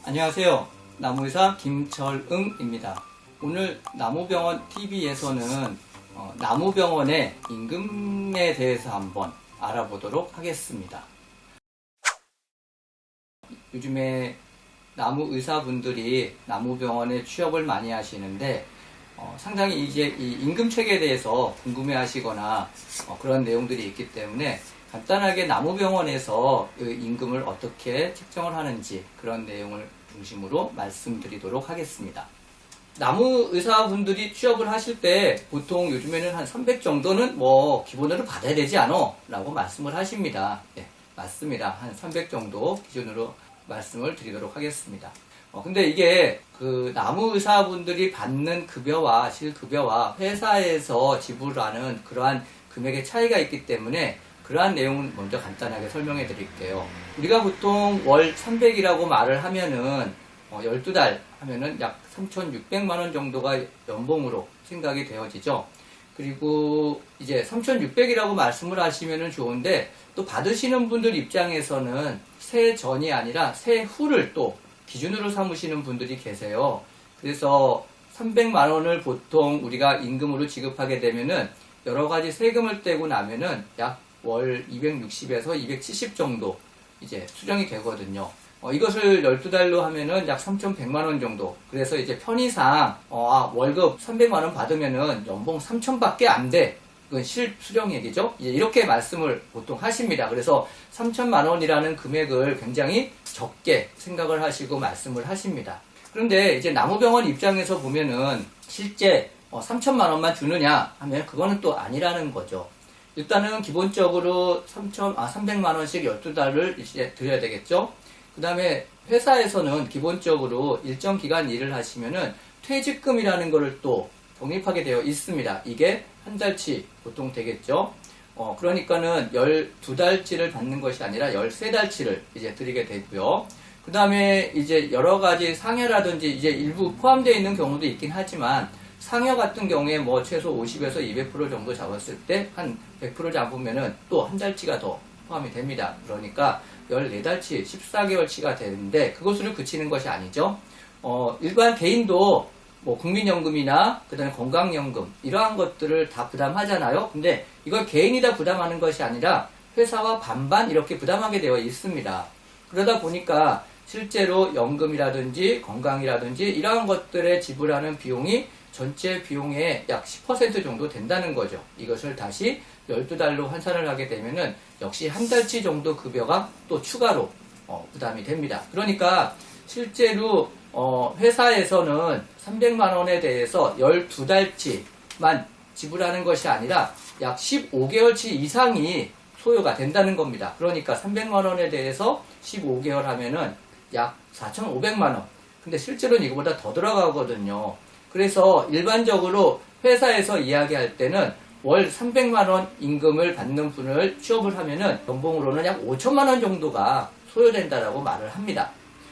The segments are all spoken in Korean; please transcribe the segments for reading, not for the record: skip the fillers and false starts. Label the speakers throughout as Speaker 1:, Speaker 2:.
Speaker 1: 안녕하세요. 나무의사 김철응입니다. 오늘 나무병원 TV에서는 나무병원의 임금에 대해서 한번 알아보도록 하겠습니다. 요즘에 나무의사분들이 나무병원에 취업을 많이 하시는데 상당히 이제 이 임금체계에 대해서 궁금해 하시거나 그런 내용들이 있기 때문에 간단하게 나무병원에서 그 임금을 어떻게 책정을 하는지 그런 내용을 중심으로 말씀드리도록 하겠습니다. 나무의사분들이 취업을 하실 때 보통 요즘에는 한 300 정도는 기본으로 받아야 되지 않아? 라고 말씀을 하십니다. 네, 맞습니다. 한 300 정도 기준으로 말씀을 드리도록 하겠습니다. 근데 이게 그 나무의사분들이 받는 급여와 실급여와 회사에서 지불하는 그러한 금액의 차이가 있기 때문에 그러한 내용은 먼저 간단하게 설명해 드릴게요. 우리가 보통 월 300이라고 말을 하면은 12달 하면은 약 3,600만 원 정도가 연봉으로 생각이 되어지죠. 그리고 이제 3,600이라고 말씀을 하시면은 좋은데 또 받으시는 분들 입장에서는 세전이 아니라 세후를 또 기준으로 삼으시는 분들이 계세요. 그래서 300만 원을 보통 우리가 임금으로 지급하게 되면은 여러 가지 세금을 떼고 나면은 약 월 260에서 270 정도 이제 수령이 되거든요. 이것을 12달로 하면은 약 3,100만 원 정도. 그래서 이제 편의상 월급 300만 원 받으면은 연봉 3,000밖에 안 돼. 그건 실수령액이죠. 이렇게 말씀을 보통 하십니다. 그래서 3,000만 원이라는 금액을 굉장히 적게 생각을 하시고 말씀을 하십니다. 그런데 이제 나무병원 입장에서 보면은 실제 3,000만 원만 주느냐 하면 그거는 또 아니라는 거죠. 일단은 기본적으로 300만 원씩 12달을 이제 드려야 되겠죠. 그 다음에 회사에서는 기본적으로 일정 기간 일을 하시면은 퇴직금이라는 거를 또 적립하게 되어 있습니다. 이게 한 달치 보통 되겠죠. 그러니까는 12달치를 받는 것이 아니라 13달치를 이제 드리게 되고요. 그 다음에 이제 여러 가지 상여라든지 이제 일부 포함되어 있는 경우도 있긴 하지만 상여 같은 경우에 최소 50에서 200% 정도 잡았을 때 한 100% 잡으면은 또 한 달치가 더 포함이 됩니다. 그러니까 14달치, 14개월치가 되는데 그것으로 그치는 것이 아니죠. 일반 개인도 국민연금이나 그다음에 건강연금 이러한 것들을 다 부담하잖아요. 근데 이걸 개인이 다 부담하는 것이 아니라 회사와 반반 이렇게 부담하게 되어 있습니다. 그러다 보니까 실제로 연금이라든지 건강이라든지 이러한 것들에 지불하는 비용이 전체 비용의 약 10% 정도 된다는 거죠. 이것을 다시 12달로 환산을 하게 되면은 역시 한 달치 정도 급여가 또 추가로 부담이 됩니다. 그러니까 실제로 회사에서는 300만 원에 대해서 12달치만 지불하는 것이 아니라 약 15개월치 이상이 소요가 된다는 겁니다. 그러니까 300만 원에 대해서 15개월 하면은 약 4,500만 원. 근데 실제로는 이거보다 더 들어가거든요. 그래서 일반적으로 회사에서 이야기할 때는 월 300만 원 임금을 받는 분을 취업을 하면은 연봉으로는 약 5천만 원 정도가 소요된다라고 말을 합니다.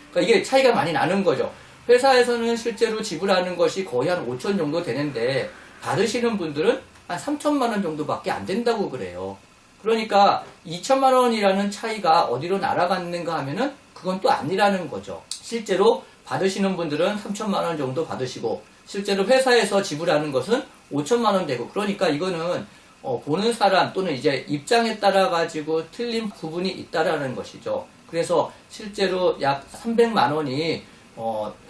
Speaker 1: 그러니까 이게 차이가 많이 나는 거죠. 회사에서는 실제로 지불하는 것이 거의 한 5천 정도 되는데 받으시는 분들은 한 3천만 원 정도밖에 안 된다고 그래요. 그러니까 2천만 원이라는 차이가 어디로 날아갔는가 하면은 그건 또 아니라는 거죠. 실제로 받으시는 분들은 3천만 원 정도 받으시고 실제로 회사에서 지불하는 것은 5천만 원 되고 그러니까 이거는 보는 사람 또는 이제 입장에 따라 가지고 틀린 부분이 있다라는 것이죠. 그래서 실제로 약 300만 원이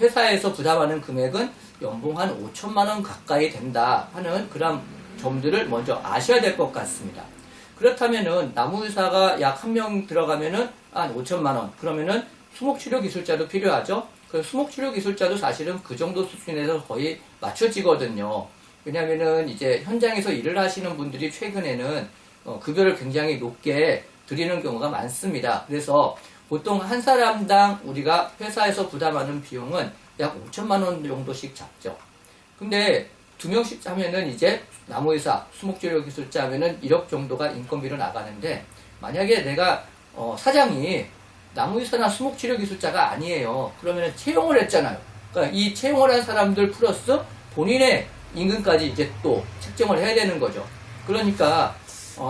Speaker 1: 회사에서 부담하는 금액은 연봉 한 5천만 원 가까이 된다 하는 그런 점들을 먼저 아셔야 될 것 같습니다. 그렇다면은 나무의사가 약 한 명 들어가면은 한 5천만 원 그러면은 수목치료 기술자도 필요하죠. 그 수목치료 기술자도 사실은 그 정도 수준에서 거의 맞춰지거든요. 왜냐면은 이제 현장에서 일을 하시는 분들이 최근에는 급여를 굉장히 높게 드리는 경우가 많습니다. 그래서 보통 한 사람당 우리가 회사에서 부담하는 비용은 약 5천만 원 정도씩 잡죠. 근데 2명씩 하면은 이제 나무의사, 수목치료 기술자 하면은 1억 정도가 인건비로 나가는데 만약에 내가 사장이 나무의사나 수목치료 기술자가 아니에요. 그러면 채용을 했잖아요. 그러니까 이 채용을 한 사람들 플러스 본인의 임금까지 이제 또 책정을 해야 되는 거죠. 그러니까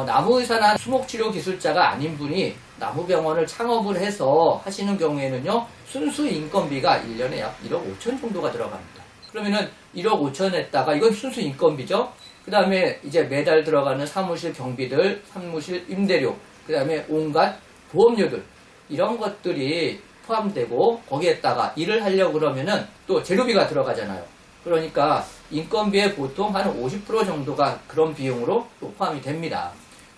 Speaker 1: 나무의사나 수목치료 기술자가 아닌 분이 나무병원을 창업을 해서 하시는 경우에는요, 순수 인건비가 1년에 약 1억 5천 정도가 들어갑니다. 그러면은 1억 5천 했다가, 이건 순수 인건비죠. 그 다음에 이제 매달 들어가는 사무실 경비들, 사무실 임대료, 그 다음에 온갖 보험료들, 이런 것들이 포함되고, 거기에다가 일을 하려고 그러면은 또 재료비가 들어가잖아요. 그러니까 인건비의 보통 한 50% 정도가 그런 비용으로 또 포함이 됩니다.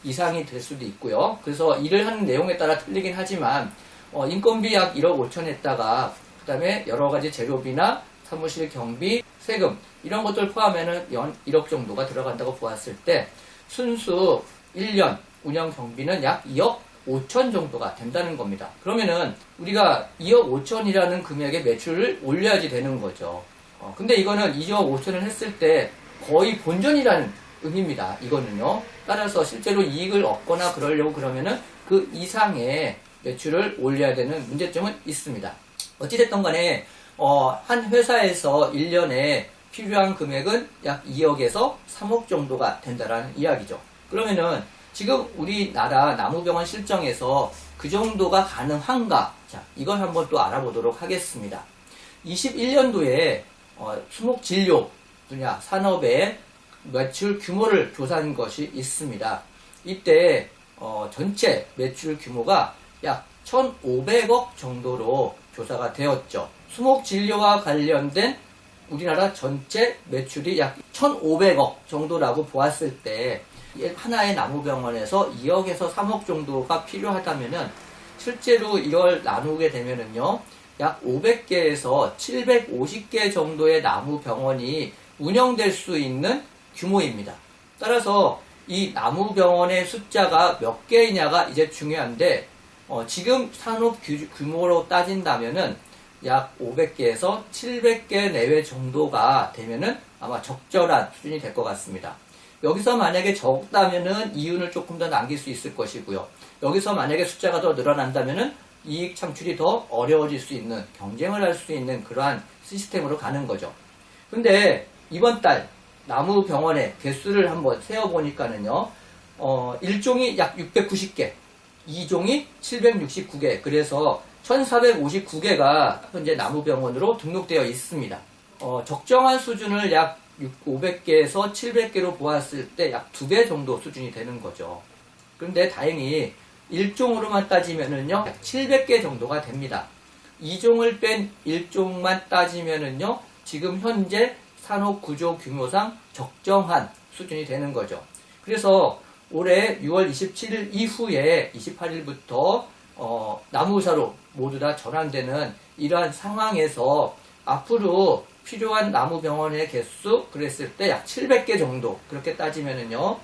Speaker 1: 이상이 될 수도 있고요. 그래서 일을 하는 내용에 따라 틀리긴 하지만 인건비 약 1억 5천 했다가 그 다음에 여러 가지 재료비나 사무실 경비, 세금 이런 것들 포함해는 연 1억 정도가 들어간다고 보았을 때 순수 1년 운영 경비는 약 2억 5천 정도가 된다는 겁니다. 그러면은 우리가 2억 5천이라는 금액의 매출을 올려야지 되는 거죠. 근데 이거는 2억 5천을 했을 때 거의 본전이라는 의미입니다. 이거는요. 따라서 실제로 이익을 얻거나 그러려고 그러면은 그 이상의 매출을 올려야 되는 문제점은 있습니다. 어찌됐든 간에 한 회사에서 1년에 필요한 금액은 약 2억에서 3억 정도가 된다라는 이야기죠. 그러면은 지금 우리나라 나무병원 실정에서 그 정도가 가능한가? 자, 이걸 한번 또 알아보도록 하겠습니다. 21년도에 수목진료 분야 산업의 매출 규모를 조사한 것이 있습니다. 이때 전체 매출 규모가 약 1,500억 정도로 조사가 되었죠. 수목진료와 관련된 우리나라 전체 매출이 약 1,500억 정도라고 보았을 때 하나의 나무병원에서 2억에서 3억 정도가 필요하다면은 실제로 이걸 나누게 되면은요, 약 500개에서 750개 정도의 나무병원이 운영될 수 있는 규모입니다. 따라서 이 나무병원의 숫자가 몇 개이냐가 이제 중요한데, 지금 산업 규모로 따진다면은 약 500개에서 700개 내외 정도가 되면은 아마 적절한 수준이 될 것 같습니다. 여기서 만약에 적다면은 이윤을 조금 더 남길 수 있을 것이고요. 여기서 만약에 숫자가 더 늘어난다면은 이익 창출이 더 어려워질 수 있는, 경쟁을 할 수 있는 그러한 시스템으로 가는 거죠. 근데 이번 달 나무병원의 개수를 한번 세어보니까는요, 1종이 약 690개, 2종이 769개, 그래서 1459개가 현재 나무병원으로 등록되어 있습니다. 적정한 수준을 약 500개에서 700개로 보았을 때 약 2배 정도 수준이 되는 거죠. 그런데 다행히 1종으로만 따지면은요, 약 700개 정도가 됩니다. 2종을 뺀 1종만 따지면은요, 지금 현재 산업 구조 규모상 적정한 수준이 되는 거죠. 그래서 올해 6월 27일 이후에 28일부터 나무의사로 모두 다 전환되는 이러한 상황에서 앞으로 필요한 나무병원의 개수 그랬을 때 약 700개 정도, 그렇게 따지면은요,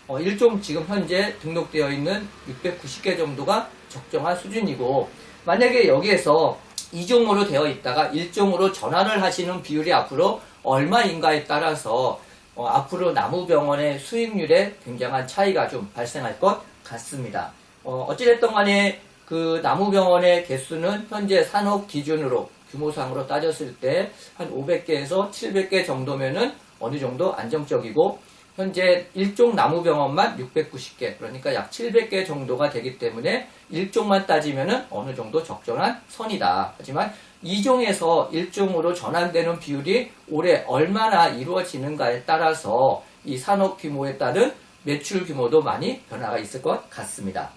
Speaker 1: 1종 지금 현재 등록되어 있는 690개 정도가 적정한 수준이고, 만약에 여기에서 2종으로 되어 있다가 1종으로 전환을 하시는 비율이 앞으로 얼마인가에 따라서 앞으로 나무병원의 수익률에 굉장한 차이가 좀 발생할 것 같습니다. 어찌됐든 간에 그 나무병원의 개수는 현재 산업 기준으로 규모상으로 따졌을 때 한 500개에서 700개 정도면은 어느 정도 안정적이고, 현재 1종 나무병원만 690개, 그러니까 약 700개 정도가 되기 때문에 1종만 따지면은 어느 정도 적절한 선이다. 하지만 2종에서 1종으로 전환되는 비율이 올해 얼마나 이루어지는가에 따라서 이 산업 규모에 따른 매출 규모도 많이 변화가 있을 것 같습니다.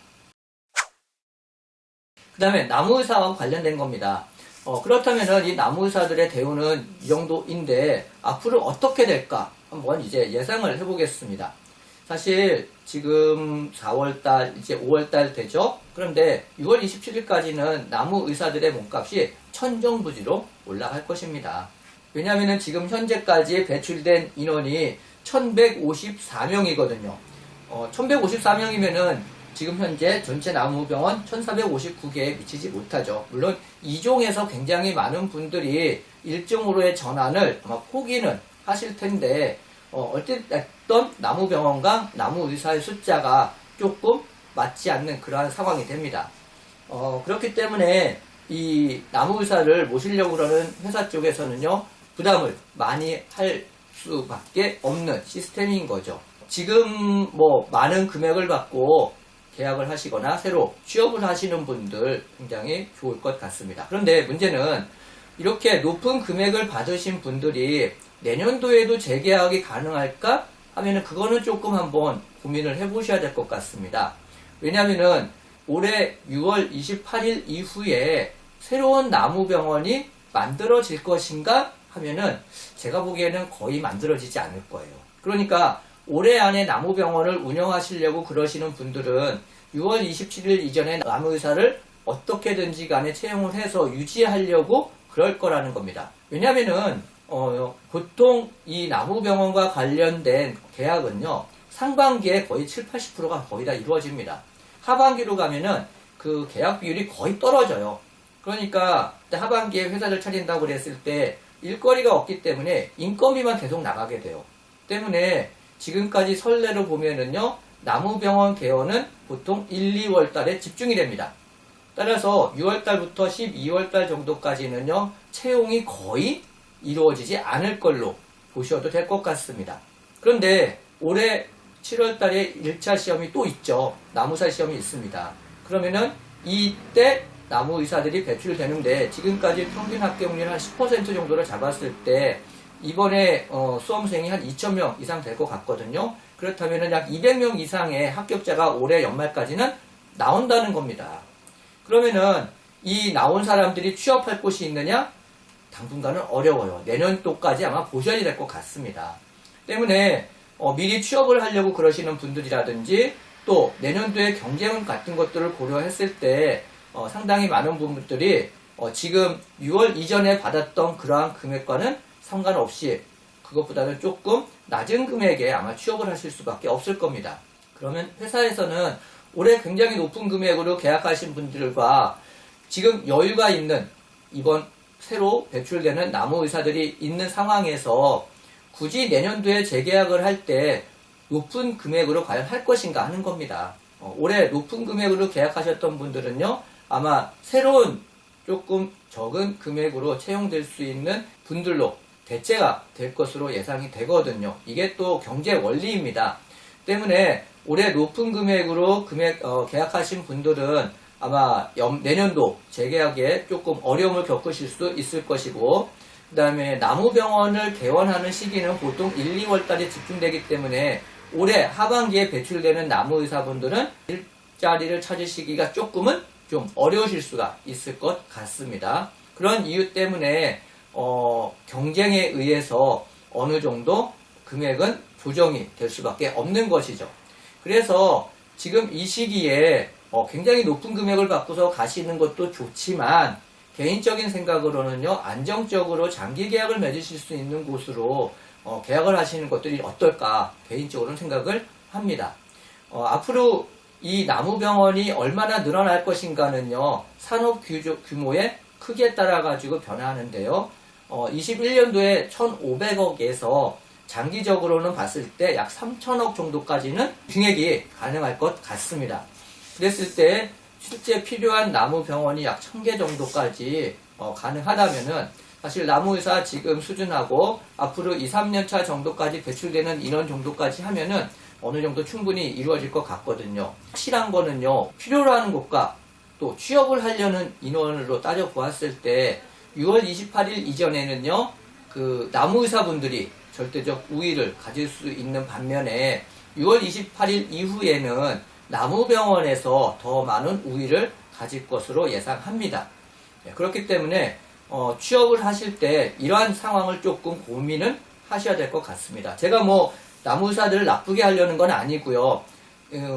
Speaker 1: 그 다음에 나무의사와 관련된 겁니다. 그렇다면은 이 나무의사들의 대우는 이 정도인데 앞으로 어떻게 될까? 한번 이제 예상을 해보겠습니다. 사실 지금 4월달, 이제 5월달 되죠? 그런데 6월 27일까지는 나무의사들의 몸값이 천정부지로 올라갈 것입니다. 왜냐하면 지금 현재까지 배출된 인원이 1154명이거든요. 1154명이면은 지금 현재 전체 나무병원 1459개에 미치지 못하죠. 물론 2종에서 굉장히 많은 분들이 1종으로의 전환을 아마 포기는 하실 텐데, 어쨌든 나무병원과 나무의사의 숫자가 조금 맞지 않는 그러한 상황이 됩니다. 그렇기 때문에 이 나무의사를 모시려고 그러는 회사 쪽에서는요, 부담을 많이 할 수밖에 없는 시스템인 거죠. 지금 뭐 많은 금액을 받고 계약을 하시거나 새로 취업을 하시는 분들 굉장히 좋을 것 같습니다. 그런데 문제는 이렇게 높은 금액을 받으신 분들이 내년도에도 재계약이 가능할까 하면은 그거는 조금 한번 고민을 해보셔야 될 것 같습니다. 왜냐하면은 올해 6월 28일 이후에 새로운 나무병원이 만들어질 것인가 하면은 제가 보기에는 거의 만들어지지 않을 거예요. 그러니까 올해 안에 나무병원을 운영하시려고 그러시는 분들은 6월 27일 이전에 나무의사를 어떻게든지 간에 채용을 해서 유지하려고 그럴 거라는 겁니다. 왜냐면은 보통 이 나무병원과 관련된 계약은요, 상반기에 거의 70~80%가 거의 다 이루어집니다. 하반기로 가면은 그 계약 비율이 거의 떨어져요. 그러니까 하반기에 회사를 차린다고 그랬을 때 일거리가 없기 때문에 인건비만 계속 나가게 돼요. 때문에 지금까지 선례로 보면은요, 나무병원 개원은 보통 1, 2월 달에 집중이 됩니다. 따라서 6월 달부터 12월 달 정도까지는요, 채용이 거의 이루어지지 않을 걸로 보셔도 될 것 같습니다. 그런데 올해 7월 달에 1차 시험이 또 있죠. 나무사 시험이 있습니다. 그러면은 이때 나무의사들이 배출되는데 지금까지 평균 합격률 한 10% 정도를 잡았을 때 이번에 수험생이 한 2,000명 이상 될 것 같거든요. 그렇다면 약 200명 이상의 합격자가 올해 연말까지는 나온다는 겁니다. 그러면은 이 나온 사람들이 취업할 곳이 있느냐? 당분간은 어려워요. 내년도까지 아마 보셔야 될 것 같습니다. 때문에 미리 취업을 하려고 그러시는 분들이라든지 또 내년도에 경쟁 같은 것들을 고려했을 때 상당히 많은 분들이 지금 6월 이전에 받았던 그러한 금액과는 상관없이 그것보다는 조금 낮은 금액에 아마 취업을 하실 수밖에 없을 겁니다. 그러면 회사에서는 올해 굉장히 높은 금액으로 계약하신 분들과 지금 여유가 있는 이번 새로 배출되는 나무의사들이 있는 상황에서 굳이 내년도에 재계약을 할 때 높은 금액으로 과연 할 것인가 하는 겁니다. 올해 높은 금액으로 계약하셨던 분들은요, 아마 새로운 조금 적은 금액으로 채용될 수 있는 분들로 대체가 될 것으로 예상이 되거든요. 이게 또 경제 원리입니다. 때문에 올해 높은 금액으로 계약하신 분들은 아마 내년도 재계약에 조금 어려움을 겪으실 수 있을 것이고, 그 다음에 나무병원을 개원하는 시기는 보통 1, 2월 달에 집중되기 때문에 올해 하반기에 배출되는 나무의사분들은 일자리를 찾으시기가 조금은 좀 어려우실 수가 있을 것 같습니다. 그런 이유 때문에 경쟁에 의해서 어느 정도 금액은 조정이 될 수밖에 없는 것이죠. 그래서 지금 이 시기에 굉장히 높은 금액을 받고서 가시는 것도 좋지만 개인적인 생각으로는요, 안정적으로 장기 계약을 맺으실 수 있는 곳으로 계약을 하시는 것들이 어떨까 개인적으로는 생각을 합니다. 앞으로 이 나무병원이 얼마나 늘어날 것인가는요, 산업 규모의 크기에 따라 가지고 변화하는데요. 21년도에 1,500억에서 장기적으로는 봤을 때 약 3,000억 정도까지는 증액이 가능할 것 같습니다. 그랬을 때 실제 필요한 나무병원이 약 1,000개 정도까지 가능하다면은 사실 나무의사 지금 수준하고 앞으로 2, 3년차 정도까지 배출되는 인원 정도까지 하면은 어느 정도 충분히 이루어질 것 같거든요. 확실한 거는요, 필요로 하는 곳과 또 취업을 하려는 인원으로 따져보았을 때 6월 28일 이전에는요, 그 나무의사분들이 절대적 우위를 가질 수 있는 반면에 6월 28일 이후에는 나무병원에서 더 많은 우위를 가질 것으로 예상합니다. 그렇기 때문에 취업을 하실 때 이러한 상황을 조금 고민은 하셔야 될 것 같습니다. 제가 나무의사들을 나쁘게 하려는 건 아니고요.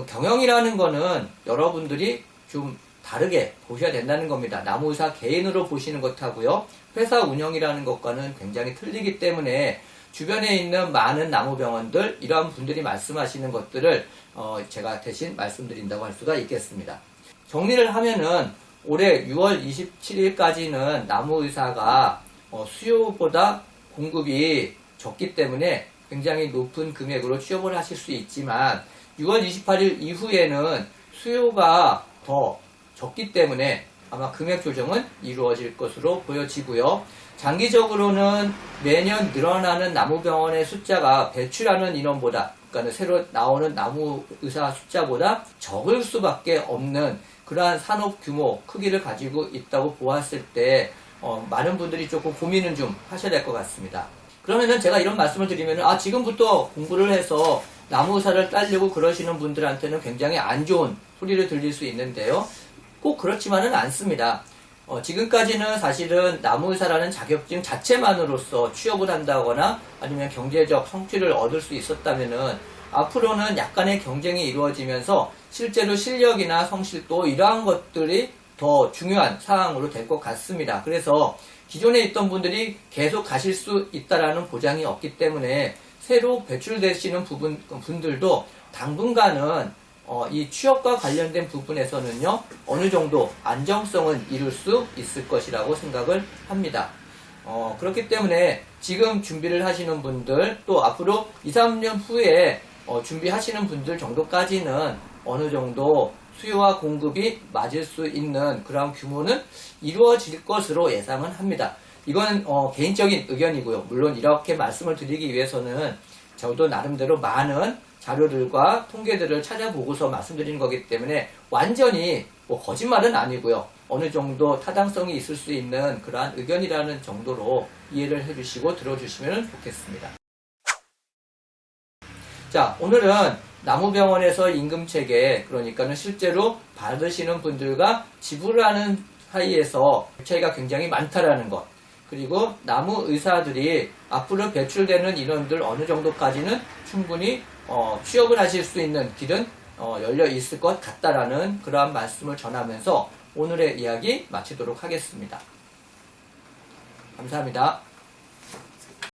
Speaker 1: 경영이라는 거는 여러분들이 좀 다르게 보셔야 된다는 겁니다. 나무의사 개인으로 보시는 것하고요, 회사 운영이라는 것과는 굉장히 틀리기 때문에 주변에 있는 많은 나무병원들, 이러한 분들이 말씀하시는 것들을 제가 대신 말씀드린다고 할 수가 있겠습니다. 정리를 하면은 올해 6월 27일까지는 나무의사가 수요보다 공급이 적기 때문에 굉장히 높은 금액으로 취업을 하실 수 있지만 6월 28일 이후에는 수요가 더 적기 때문에 아마 금액 조정은 이루어질 것으로 보여지고요. 장기적으로는 매년 늘어나는 나무병원의 숫자가 배출하는 인원보다 그러니까 새로 나오는 나무 의사 숫자보다 적을 수밖에 없는 그러한 산업 규모, 크기를 가지고 있다고 보았을 때 많은 분들이 조금 고민은 좀 하셔야 될 것 같습니다. 그러면은 제가 이런 말씀을 드리면은 지금부터 공부를 해서 나무 의사를 따려고 그러시는 분들한테는 굉장히 안 좋은 소리를 들릴 수 있는데요. 꼭 그렇지만은 않습니다. 지금까지는 사실은 나무의사라는 자격증 자체만으로서 취업을 한다거나 아니면 경제적 성취를 얻을 수 있었다면은 앞으로는 약간의 경쟁이 이루어지면서 실제로 실력이나 성실도 이러한 것들이 더 중요한 사항으로 될 것 같습니다. 그래서 기존에 있던 분들이 계속 가실 수 있다라는 보장이 없기 때문에 새로 배출되시는 분들도 당분간은 이 취업과 관련된 부분에서는요, 어느 정도 안정성은 이룰 수 있을 것이라고 생각을 합니다. 그렇기 때문에 지금 준비를 하시는 분들, 또 앞으로 2, 3년 후에 준비하시는 분들 정도까지는 어느 정도 수요와 공급이 맞을 수 있는 그런 규모는 이루어질 것으로 예상은 합니다. 이건 개인적인 의견이고요. 물론 이렇게 말씀을 드리기 위해서는 저도 나름대로 많은 자료들과 통계들을 찾아보고서 말씀드리는 거기 때문에 완전히 거짓말은 아니고요. 어느 정도 타당성이 있을 수 있는 그러한 의견이라는 정도로 이해를 해주시고 들어주시면 좋겠습니다. 자, 오늘은 나무병원에서 임금체계, 그러니까는 실제로 받으시는 분들과 지불하는 사이에서 차이가 굉장히 많다라는 것, 그리고 나무 의사들이 앞으로 배출되는 인원들 어느 정도까지는 충분히 취업을 하실 수 있는 길은 열려 있을 것 같다라는 그러한 말씀을 전하면서 오늘의 이야기 마치도록 하겠습니다. 감사합니다.